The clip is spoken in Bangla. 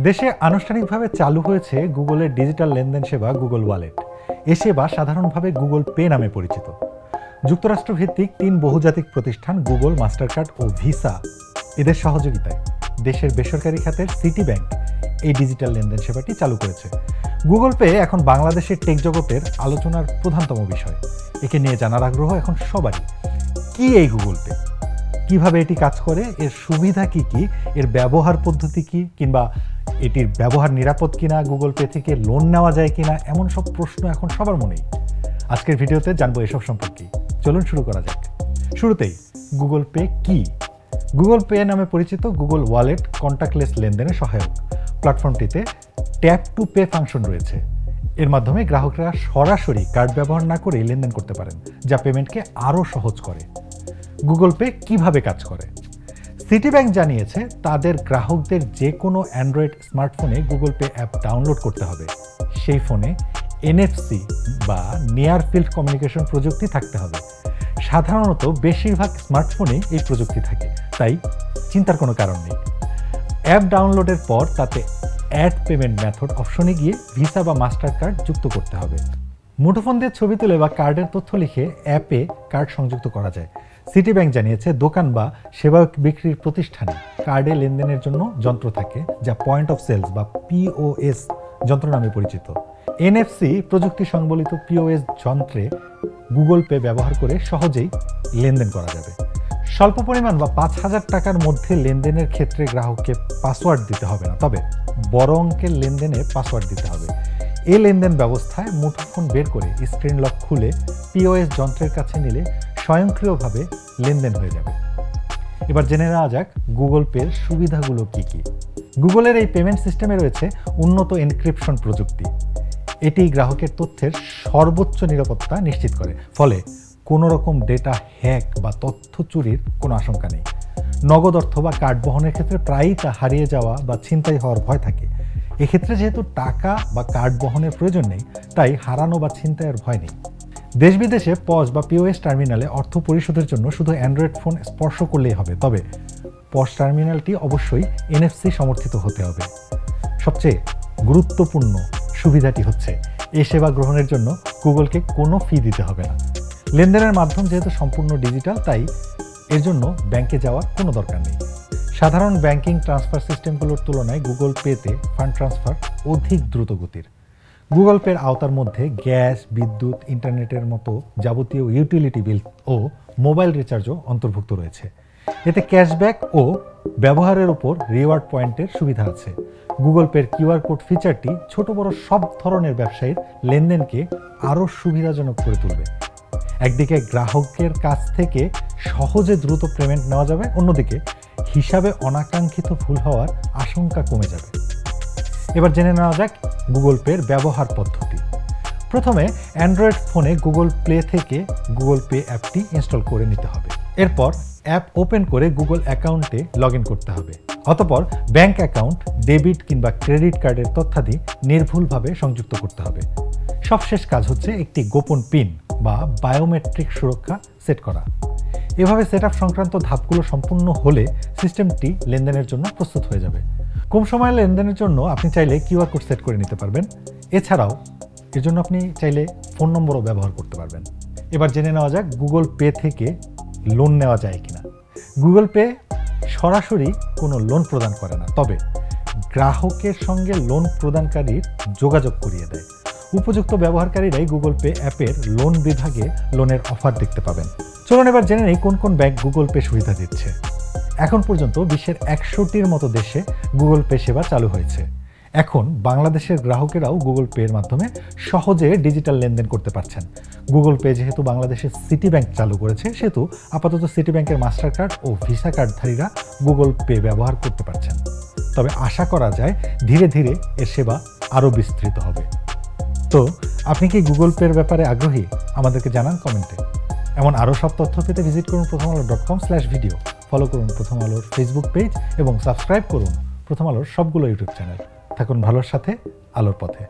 দেশে আনুষ্ঠানিকভাবে চালু হয়েছে গুগলের ডিজিটাল লেনদেন সেবা গুগল ওয়ালেট। এ সেবা সাধারণভাবে গুগল পে নামে পরিচিত। যুক্তরাষ্ট্রভিত্তিক 3 বহুজাতিক প্রতিষ্ঠান গুগল, মাস্টারকার্ড ও ভিসা এদের সহযোগিতায় দেশের বেসরকারি খাতের সিটি ব্যাংক এই ডিজিটাল লেনদেন সেবাটি চালু করেছে। গুগল পে এখন বাংলাদেশের টেক জগতের আলোচনার প্রধানতম বিষয়। একে নিয়ে জানার আগ্রহ এখন সবারই। কি এই গুগল পে, কিভাবে এটি কাজ করে, এর সুবিধা কি কি, এর ব্যবহার পদ্ধতি কি, কিংবা এটির ব্যবহার নিরাপদ কিনা, গুগল পে থেকে লোন নেওয়া যায় কিনা, এমন সব প্রশ্ন এখন সবার মনেই। আজকের ভিডিওতে জানবো এসব সম্পর্কে। চলুন শুরু করা যাক। শুরুতেই গুগল পে কি? গুগল পে নামে পরিচিত গুগল ওয়ালেট কন্ট্যাক্টলেস লেনদেনের সহায়ক। প্ল্যাটফর্মটিতে ট্যাপ টু পে ফাংশন রয়েছে। এর মাধ্যমে গ্রাহকরা সরাসরি কার্ড ব্যবহার না করেই লেনদেন করতে পারেন, যা পেমেন্টকে আরও সহজ করে। গুগল পে কিভাবে কাজ করে? সিটি ব্যাংক জানিয়েছে তাদের গ্রাহকদের যে কোনো অ্যান্ড্রয়েড স্মার্টফোনে গুগল পে অ্যাপ ডাউনলোড করতে হবে। সেই ফোনে NFC বা নিয়ার ফিল্ড কমিউনিকেশন প্রযুক্তি থাকতে হবে। সাধারণত বেশিরভাগ স্মার্টফোনে এই প্রযুক্তি থাকে, তাই চিন্তার কোনো কারণ নেই। অ্যাপ ডাউনলোডের পর তাতে অ্যাড পেমেন্ট মেথড অপশনে গিয়ে ভিসা বা মাস্টার কার্ড যুক্ত করতে হবে। মুঠোফোন দিয়ে ছবি তুলে বা কার্ডের তথ্য লিখে অ্যাপে কার্ড সংযুক্ত করা যায়। সিটি ব্যাংক জানিয়েছে দোকান বা সেবা বিক্রির প্রতিষ্ঠানে কার্ডে লেনদেনের জন্য যন্ত্র থাকে, যা পয়েন্ট অফ সেলস বা POS যন্ত্র নামে পরিচিত। NFC প্রযুক্তি সংবলিত POS যন্ত্রে গুগল পে ব্যবহার করে সহজেই লেনদেন করা যাবে। স্বল্প পরিমাণ বা 5,000 টাকার মধ্যে লেনদেনের ক্ষেত্রে গ্রাহককে পাসওয়ার্ড দিতে হবে না, তবে বড় অঙ্কের লেনদেনে পাসওয়ার্ড দিতে হবে। এই লেনদেন ব্যবস্থায় মুঠোফোন বের করে স্ক্রিন লক খুলে POS যন্ত্রের কাছে নিলে স্বয়ংক্রিয়ভাবে লেনদেন হয়ে যাবে। এবার জেনে নেওয়া যাক গুগল পের সুবিধাগুলো কি কি। গুগলের এই পেমেন্ট সিস্টেমে রয়েছে উন্নত এনক্রিপশন প্রযুক্তি। এটি গ্রাহকের তথ্যের সর্বোচ্চ নিরাপত্তা নিশ্চিত করে, ফলে কোনো রকম ডেটা হ্যাক বা তথ্য চুরির কোনো আশঙ্কা নেই। নগদ অর্থ বা কার্ড বহনের ক্ষেত্রে প্রায়ই তা হারিয়ে যাওয়া বা ছিনতাই হওয়ার ভয় থাকে। এক্ষেত্রে যেহেতু টাকা বা কার্ড বহনের প্রয়োজন নেই, তাই হারানো বা ছিনতাইয়ের ভয় নেই। দেশ বিদেশে POS বা POS টার্মিনালে অর্থ পরিশোধের জন্য শুধু অ্যান্ড্রয়েড ফোন স্পর্শ করলেই হবে, তবে POS টার্মিনালটি অবশ্যই NFC সমর্থিত হতে হবে। সবচেয়ে গুরুত্বপূর্ণ সুবিধাটি হচ্ছে এই সেবা গ্রহণের জন্য গুগলকে কোনো ফি দিতে হবে না। লেনদেনের মাধ্যম যেহেতু সম্পূর্ণ ডিজিটাল, তাই এর জন্য ব্যাংকে যাওয়ার কোনো দরকার নেই। সাধারণ ব্যাংকিং ট্রান্সফার সিস্টেমগুলোর তুলনায় গুগল পেতে ফান্ড ট্রান্সফার অধিক দ্রুত গতির। গুগল পের আওতার মধ্যে গ্যাস, বিদ্যুৎ, ইন্টারনেটের মতো যাবতীয় ইউটিলিটি বিল ও মোবাইল রিচার্জও অন্তর্ভুক্ত রয়েছে। এতে ক্যাশব্যাক ও ব্যবহারের উপর রিওয়ার্ড পয়েন্টের সুবিধা আছে। গুগল পের QR কোড ফিচারটি ছোট বড় সব ধরনের ব্যবসায়ীর লেনদেনকে আরও সুবিধাজনক করে তুলবে। একদিকে গ্রাহকের কাছ থেকে সহজে দ্রুত পেমেন্ট নেওয়া যাবে, অন্যদিকে হিসাবে অনাকাঙ্ক্ষিত ভুল হওয়ার আশঙ্কা কমে যাবে। এবার জেনে নেওয়া যাক গুগল পের ব্যবহার পদ্ধতি। প্রথমে অ্যান্ড্রয়েড ফোনে গুগল প্লে থেকে গুগল পে অ্যাপটি ইনস্টল করে নিতে হবে। এরপর অ্যাপ ওপেন করে গুগল অ্যাকাউন্টে লগ ইন করতে হবে। অতঃপর ব্যাংক অ্যাকাউন্ট, ডেবিট কিংবা ক্রেডিট কার্ডের তথ্যাদি নির্ভুলভাবে সংযুক্ত করতে হবে। সবশেষ কাজ হচ্ছে একটি গোপন পিন বা বায়োমেট্রিক সুরক্ষা সেট করা। এভাবে সেটআপ সংক্রান্ত ধাপগুলো সম্পূর্ণ হলে সিস্টেমটি লেনদেনের জন্য প্রস্তুত হয়ে যাবে। কম সময়ে লেনদেনের জন্য আপনি চাইলে QR কোড সেট করে নিতে পারবেন। এছাড়াও এর জন্য আপনি চাইলে ফোন নম্বরও ব্যবহার করতে পারবেন। এবার জেনে নেওয়া যাক গুগল পে থেকে লোন নেওয়া যায় কিনা। গুগল পে সরাসরি কোনো লোন প্রদান করে না, তবে গ্রাহকের সঙ্গে লোন প্রদানকারীর যোগাযোগ করিয়ে দেয়। উপযুক্ত ব্যবহারকারীরাই গুগল পে অ্যাপের লোন বিভাগে লোনের অফার দেখতে পাবেন। চলুন এবার জেনে নেই কোন কোন ব্যাংক গুগল পে সুবিধা দিচ্ছে। এখন পর্যন্ত বিশ্বের 100টির মতো দেশে গুগল পে সেবা চালু হয়েছে। এখন বাংলাদেশের গ্রাহকেরাও গুগল পের মাধ্যমে সহজে ডিজিটাল লেনদেন করতে পারছেন। গুগল পে যেহেতু বাংলাদেশের সিটি ব্যাংক চালু করেছে, সেহেতু আপাতত সিটি ব্যাংকের মাস্টার কার্ড ও ভিসা কার্ডধারীরা গুগল পে ব্যবহার করতে পারছেন। তবে আশা করা যায় ধীরে ধীরে এর সেবা আরও বিস্তৃত হবে। তো আপনি কি গুগল পের ব্যাপারে আগ্রহী? আমাদেরকে জানান কমেন্টে। এমন আরও সব তথ্য পেতে ভিজিট করুন prothomalo.com/video, ফলো করুন প্রথম আলোর ফেসবুক পেজ এবং সাবস্ক্রাইব করুন প্রথম আলোর সবগুলো ইউটিউব চ্যানেল। থাকুন ভালোর সাথে, আলোর পথে।